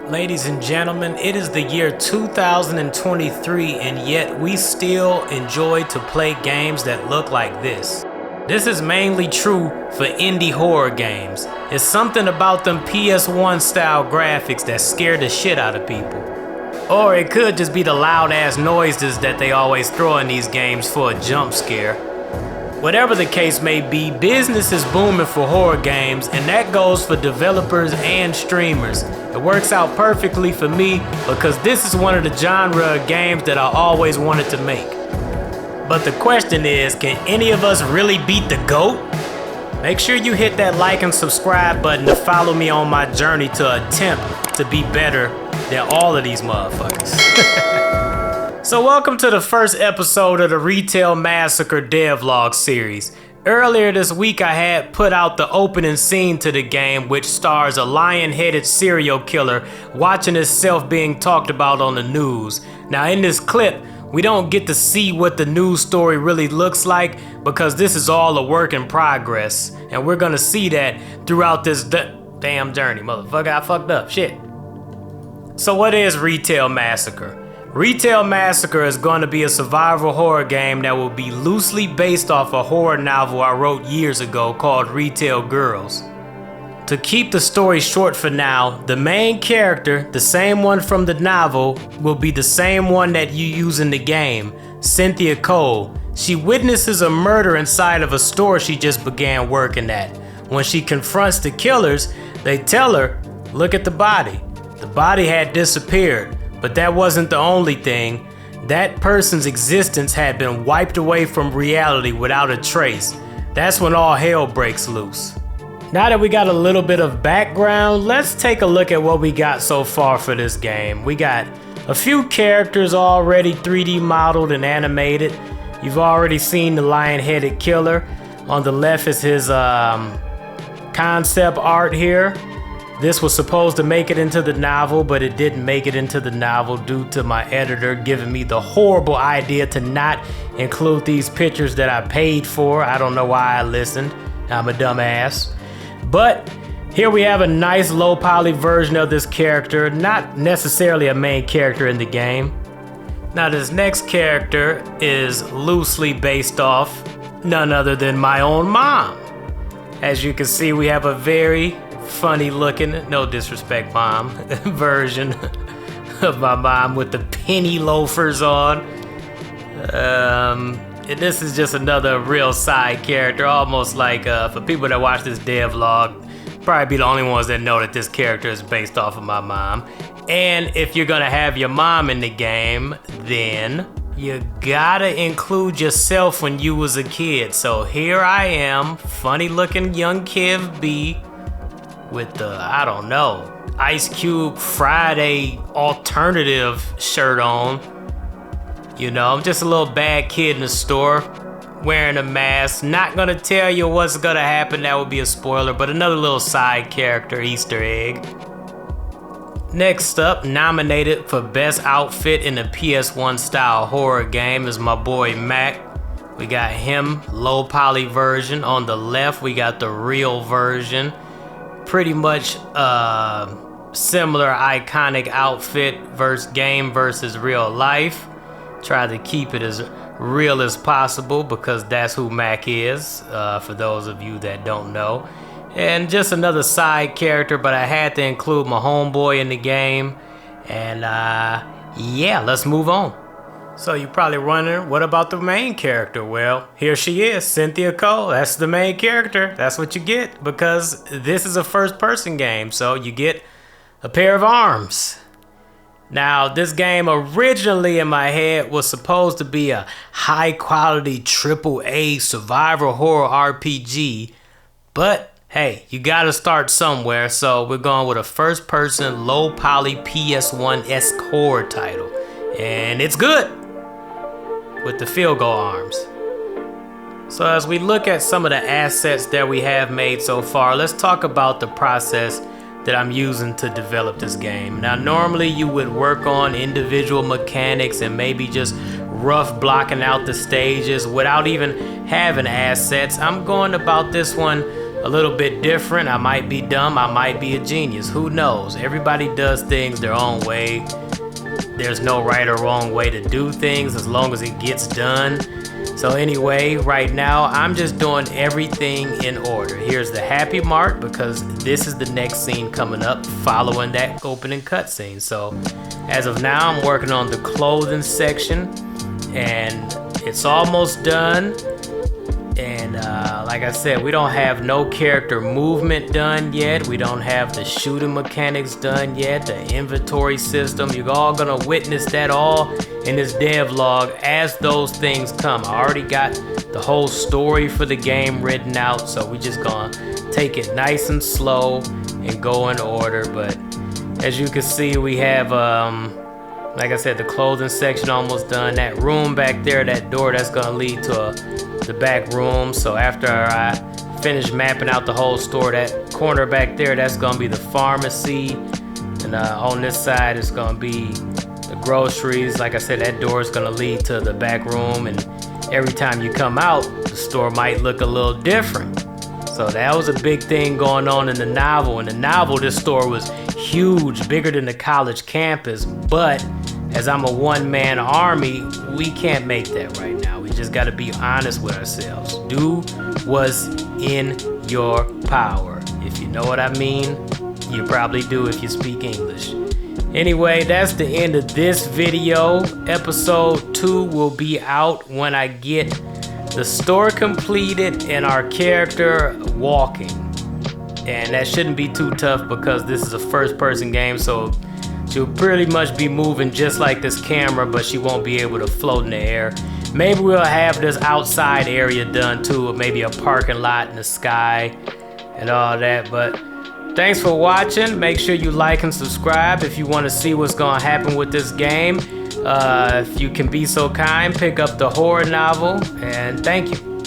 Ladies and gentlemen, it is the year 2023 and yet we still enjoy to play games that look like this. This is mainly true for indie horror games. It's something about them PS1 style graphics that scare the shit out of people. Or it could just be the loud ass noises that they always throw in these games for a jump scare. Whatever the case may be, business is booming for horror games, and that goes for developers and streamers. It works out perfectly for me because this is one of the genre of games that I always wanted to make. But the question is, can any of us really beat the GOAT? Make sure you hit that like and subscribe button to follow me on my journey to attempt to be better than all of these motherfuckers. So welcome to the first episode of the Retail Massacre devlog series. Earlier this week I had put out the opening scene to the game, which stars a lion-headed serial killer watching himself being talked about on the news. Now in this clip, we don't get to see what the news story really looks like because this is all a work in progress. And we're gonna see that throughout this damn journey. Motherfucker, I fucked up, shit. So what is Retail Massacre? Retail Massacre is going to be a survival horror game that will be loosely based off a horror novel I wrote years ago called Retail Girls. To keep the story short for now, the main character, the same one from the novel, will be the same one that you use in the game, Cynthia Cole. She witnesses a murder inside of a store she just began working at. When she confronts the killers, they tell her, look at the body. The body had disappeared. But that wasn't the only thing. That person's existence had been wiped away from reality without a trace. That's when all hell breaks loose. Now that we got a little bit of background, let's take a look at what we got so far for this game. We got a few characters already 3D modeled and animated. You've already seen the lion-headed killer. On the left is his concept art here. This was supposed to make it into the novel, but it didn't make it into the novel due to my editor giving me the horrible idea to not include these pictures that I paid for. I don't know why I listened. I'm a dumbass. But here we have a nice low poly version of this character, not necessarily a main character in the game. Now this next character is loosely based off none other than my own mom. As you can see, we have a very funny looking, no disrespect mom, version of my mom with the penny loafers on. And this is just another real side character, almost like for people that watch this devlog, probably be the only ones that know that this character is based off of my mom. And if you're gonna have your mom in the game, then you gotta include yourself when you was a kid. So here I am, funny looking young Kev B, with the, I don't know, Ice Cube Friday alternative shirt on. You know, I'm just a little bad kid in the store, wearing a mask. Not gonna tell you what's gonna happen, that would be a spoiler, but another little side character, Easter egg. Next up, nominated for Best Outfit in a PS1 style horror game is my boy Mac. We got him, low poly version. On the left, we got the real version. Pretty much similar iconic outfit versus game versus real life. Try to keep it as real as possible because that's who Mac is, for those of you that don't know. And just another side character, but I had to include my homeboy in the game. And yeah, let's move on. So you're probably wondering, what about the main character? Well, here she is, Cynthia Cole. That's the main character. That's what you get because this is a first-person game, so you get a pair of arms. Now, this game originally in my head was supposed to be a high-quality AAA survival horror RPG, but hey, you gotta start somewhere, so we're going with a first-person, low-poly PS1-esque horror title, and it's good with the field goal arms. So as we look at some of the assets that we have made so far, let's talk about the process that I'm using to develop this game. Now normally you would work on individual mechanics and maybe just rough blocking out the stages without even having assets. I'm going about this one a little bit different. I might be dumb, I might be a genius, who knows? Everybody does things their own way. There's no right or wrong way to do things as long as it gets done. So anyway, right now I'm just doing everything in order. Here's the happy mark because this is the next scene coming up following that opening cutscene. So as of now, I'm working on the clothing section and it's almost done. And like I said, we don't have no character movement done yet. We don't have the shooting mechanics done yet, the inventory system. You're all gonna witness that all in this devlog as those things come. I already got the whole story for the game written out, so we just gonna take it nice and slow and go in order. But as you can see, we have like I said, the clothing section almost done. That room back there, that door, that's gonna lead to the back room. So after I finish mapping out the whole store, that corner back there, that's gonna be the pharmacy. And on this side, it's gonna be the groceries. Like I said, that door is gonna lead to the back room. And every time you come out, the store might look a little different. So that was a big thing going on in the novel. In the novel, this store was huge, bigger than the college campus. But as I'm a one-man army, we can't make that right now. We just gotta be honest with ourselves. Do what's in your power. If you know what I mean, you probably do if you speak English. Anyway, that's the end of this video. Episode 2 will be out when I get the store completed and our character walking. And that shouldn't be too tough because this is a first-person game, so she'll pretty much be moving just like this camera, but she won't be able to float in the air. Maybe we'll have this outside area done too, or maybe a parking lot in the sky and all that. But thanks for watching. Make sure you like and subscribe if you want to see what's going to happen with this game. If you can be so kind, pick up the horror novel, and thank you.